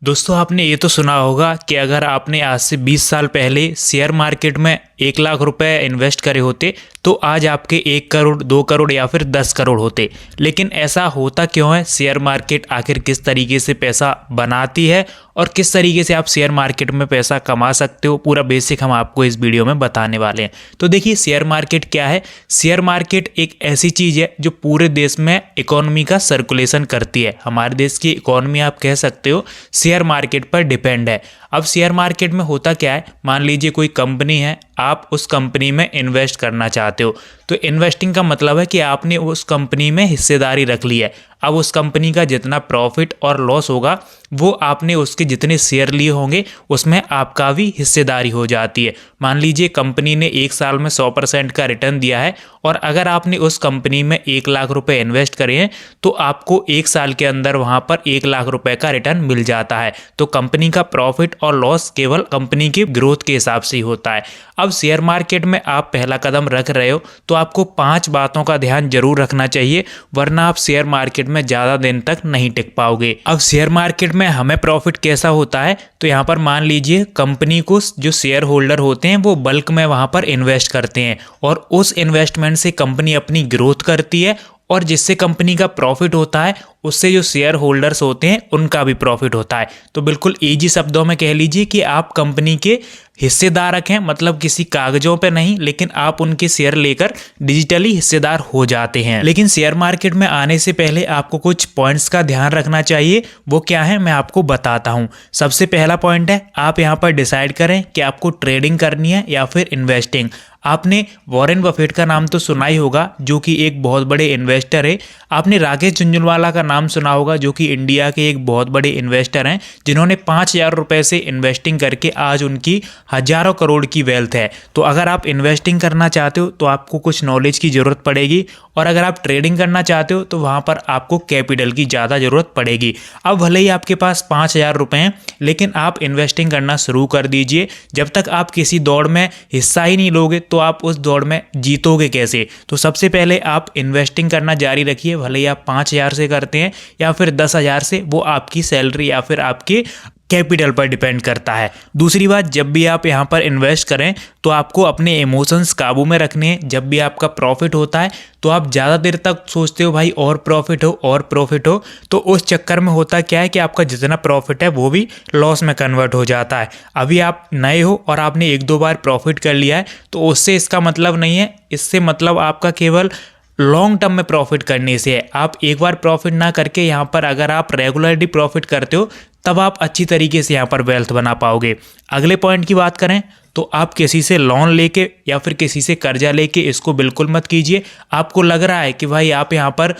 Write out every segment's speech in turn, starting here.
दोस्तों आपने ये तो सुना होगा कि अगर आपने आज से 20 साल पहले शेयर मार्केट में 1 लाख रुपए इन्वेस्ट करे होते तो आज आपके 1 करोड़ 2 करोड़ या फिर 10 करोड़ होते। लेकिन ऐसा होता क्यों है? शेयर मार्केट आखिर किस तरीके से पैसा बनाती है और किस तरीके से आप शेयर मार्केट में पैसा कमा सकते हो, पूरा बेसिक हम आपको इस वीडियो में बताने वाले हैं। तो देखिए शेयर मार्केट क्या है। शेयर मार्केट एक ऐसी चीज़ है जो पूरे देश में इकोनॉमी का सर्कुलेशन करती है। हमारे देश की इकोनॉमी आप कह सकते हो शेयर मार्केट पर डिपेंड है। अब शेयर मार्केट में होता क्या है, मान लीजिए कोई कंपनी है, आप उस कंपनी में इन्वेस्ट करना चाहते हो तो इन्वेस्टिंग का मतलब है कि आपने उस कंपनी में हिस्सेदारी रख ली है। अब उस कंपनी का जितना प्रॉफिट और लॉस होगा वो आपने उसके जितने शेयर लिए होंगे उसमें आपका भी हिस्सेदारी हो जाती है। मान लीजिए कंपनी ने 1 साल में 100% का रिटर्न दिया है और अगर आपने उस कंपनी में 1 लाख रुपए इन्वेस्ट करे हैं तो आपको 1 साल के अंदर वहां पर 1 लाख रुपए का रिटर्न मिल जाता है। तो कंपनी का प्रॉफिट और लॉस केवल कंपनी की ग्रोथ के हिसाब से ही होता है। अब शेयर मार्केट में आप पहला कदम रख रहे हो तो आपको 5 बातों का ध्यान जरूर रखना चाहिए, वरना आप शेयर मार्केट में ज़्यादा दिन तक नहीं टिक पाओगे। अब शेयर मार्केट में हमें प्रॉफिट कैसा होता है, तो यहाँ पर मान लीजिए कंपनी को जो शेयर होल्डर होते हैं वो बल्क में वहाँ पर इन्वेस्ट करते हैं और उस इन्वेस्टमेंट से कंपनी अपनी ग्रोथ करती है और जिससे कंपनी का प्रॉफिट होता है उससे जो शेयर होल्डर्स होते हैं उनका भी प्रॉफिट होता है। तो बिल्कुल इजी शब्दों में कह लीजिए कि आप कंपनी के हिस्सेदारक हैं, मतलब किसी कागजों पे नहीं, लेकिन आप उनके शेयर लेकर डिजिटली हिस्सेदार हो जाते हैं। लेकिन शेयर मार्केट में आने से पहले आपको कुछ पॉइंट्स का ध्यान रखना चाहिए। वो क्या है मैं आपको बताता हूँ। सबसे पहला पॉइंट है, आप यहाँ पर डिसाइड करें कि आपको ट्रेडिंग करनी है या फिर इन्वेस्टिंग। आपने वॉरेन बफेट का नाम तो सुना ही होगा जो कि एक बहुत बड़े इन्वेस्टर है। आपने राकेश झुंझुनवाला का नाम सुना होगा जो कि इंडिया के एक बहुत बड़े इन्वेस्टर हैं, जिन्होंने 5,000 रुपए से इन्वेस्टिंग करके आज उनकी हजारों करोड़ की वेल्थ है। तो अगर आप इन्वेस्टिंग करना चाहते हो तो आपको कुछ नॉलेज की ज़रूरत पड़ेगी और अगर आप ट्रेडिंग करना चाहते हो तो वहाँ पर आपको कैपिटल की ज़्यादा ज़रूरत पड़ेगी। अब भले ही आपके पास 5,000 रुपये हैं लेकिन आप इन्वेस्टिंग करना शुरू कर दीजिए। जब तक आप किसी दौड़ में हिस्सा ही नहीं लोगे तो आप उस दौड़ में जीतोगे कैसे? तो सबसे पहले आप इन्वेस्टिंग करना जारी रखिए, भले ही आप 5,000 से करते हैं या फिर 10,000 से, वो आपकी सैलरी या फिर आपके कैपिटल पर डिपेंड करता है। दूसरी बात, जब भी आप यहाँ पर इन्वेस्ट करें तो आपको अपने इमोशंस काबू में रखने हैं। जब भी आपका प्रॉफिट होता है तो आप ज़्यादा देर तक सोचते हो भाई और प्रॉफिट हो और प्रॉफिट हो, तो उस चक्कर में होता क्या है कि आपका जितना प्रॉफिट है वो भी लॉस में कन्वर्ट हो जाता है। अभी आप नए हो और आपने 1-2 बार प्रॉफिट कर लिया है तो उससे इसका मतलब नहीं है, इससे मतलब आपका केवल लॉन्ग टर्म में प्रॉफिट करने से है। आप एक बार प्रॉफिट ना करके यहाँ पर अगर आप रेगुलरली प्रॉफिट करते हो तब आप अच्छी तरीके से यहाँ पर वेल्थ बना पाओगे। अगले पॉइंट की बात करें तो आप किसी से लोन लेके या फिर किसी से कर्जा लेके इसको बिल्कुल मत कीजिए। आपको लग रहा है कि भाई आप यहाँ पर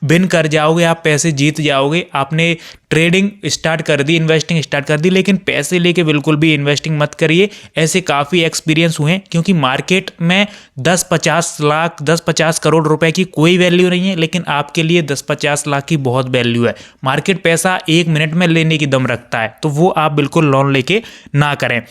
बिन कर जाओगे, आप पैसे जीत जाओगे, आपने ट्रेडिंग स्टार्ट कर दी, इन्वेस्टिंग स्टार्ट कर दी, लेकिन पैसे लेके बिल्कुल भी इन्वेस्टिंग मत करिए। ऐसे काफ़ी एक्सपीरियंस हुए हैं क्योंकि मार्केट में 10-50 लाख 10-50 करोड़ रुपए की कोई वैल्यू नहीं है, लेकिन आपके लिए 10-50 लाख की बहुत वैल्यू है। मार्केट पैसा 1 मिनट में लेने की दम रखता है, तो वो आप बिल्कुल लोन लेके ना करें।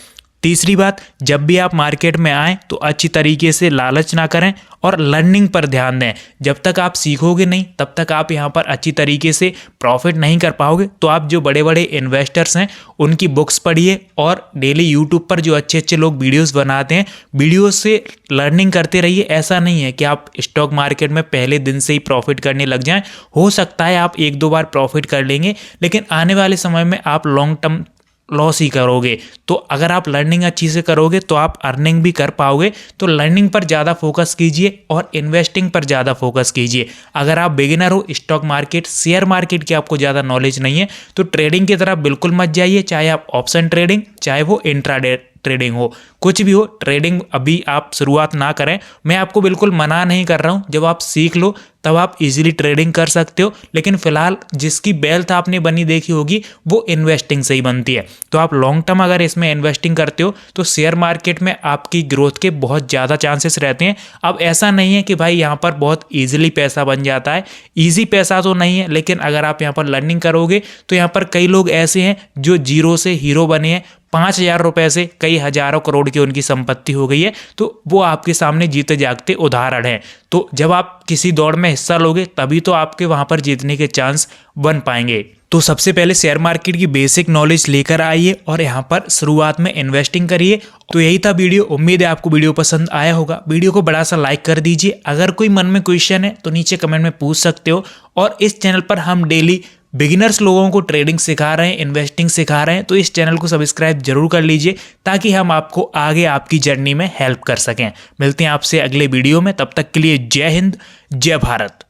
तीसरी बात, जब भी आप मार्केट में आएँ तो अच्छी तरीके से लालच ना करें और लर्निंग पर ध्यान दें। जब तक आप सीखोगे नहीं तब तक आप यहाँ पर अच्छी तरीके से प्रॉफिट नहीं कर पाओगे। तो आप जो बड़े बड़े इन्वेस्टर्स हैं उनकी बुक्स पढ़िए और डेली यूट्यूब पर जो अच्छे अच्छे लोग वीडियोस बनाते हैं, वीडियोस से लर्निंग करते रहिए। ऐसा नहीं है कि आप स्टॉक मार्केट में पहले दिन से ही प्रॉफिट करने लग जाएं। हो सकता है आप 1-2 बार प्रॉफिट कर लेंगे लेकिन आने वाले समय में आप लॉन्ग टर्म लॉस ही करोगे। तो अगर आप लर्निंग अच्छी से करोगे तो आप अर्निंग भी कर पाओगे। तो लर्निंग पर ज़्यादा फोकस कीजिए और इन्वेस्टिंग पर ज़्यादा फोकस कीजिए। अगर आप बिगिनर हो, स्टॉक मार्केट शेयर मार्केट की आपको ज़्यादा नॉलेज नहीं है तो ट्रेडिंग की तरफ बिल्कुल मत जाइए, चाहे आप ऑप्शन ट्रेडिंग चाहे वो इंट्राडे ट्रेडिंग हो, कुछ भी हो। ट्रेडिंग अभी आप शुरुआत ना करें, मैं आपको बिल्कुल मना नहीं कर रहा हूं। जब आप सीख लो तब आप इजीली ट्रेडिंग कर सकते हो, लेकिन फिलहाल जिसकी वेल्थ आपने बनी देखी होगी वो इन्वेस्टिंग से ही बनती है। तो आप लॉन्ग टर्म अगर इसमें इन्वेस्टिंग करते हो तो शेयर मार्केट में आपकी ग्रोथ के बहुत ज़्यादा चांसेस रहते हैं। अब ऐसा नहीं है कि भाई यहाँ पर बहुत ईजिली पैसा बन जाता है, ईजी पैसा तो नहीं है, लेकिन अगर आप यहाँ पर लर्निंग करोगे तो यहाँ पर कई लोग ऐसे हैं जो जीरो से हीरो बने हैं। 5,000 रुपए से कई हजारों करोड़ की उनकी संपत्ति हो गई है। तो वो आपके सामने जीते जागते उदाहरण हैं। तो जब आप किसी दौड़ में हिस्सा लोगे तभी तो आपके वहां पर जीतने के चांस बन पाएंगे। तो सबसे पहले शेयर मार्केट की बेसिक नॉलेज लेकर आइए और यहाँ पर शुरुआत में इन्वेस्टिंग करिए। तो यही था वीडियो। उम्मीद है आपको वीडियो पसंद आया होगा। वीडियो को बड़ा सा लाइक कर दीजिए। अगर कोई मन में क्वेश्चन है तो नीचे कमेंट में पूछ सकते हो। और इस चैनल पर हम डेली बिगिनर्स लोगों को ट्रेडिंग सिखा रहे हैं, इन्वेस्टिंग सिखा रहे हैं। तो इस चैनल को सब्सक्राइब जरूर कर लीजिए ताकि हम आपको आगे आपकी जर्नी में हेल्प कर सकें। मिलते हैं आपसे अगले वीडियो में, तब तक के लिए जय हिंद, जय भारत।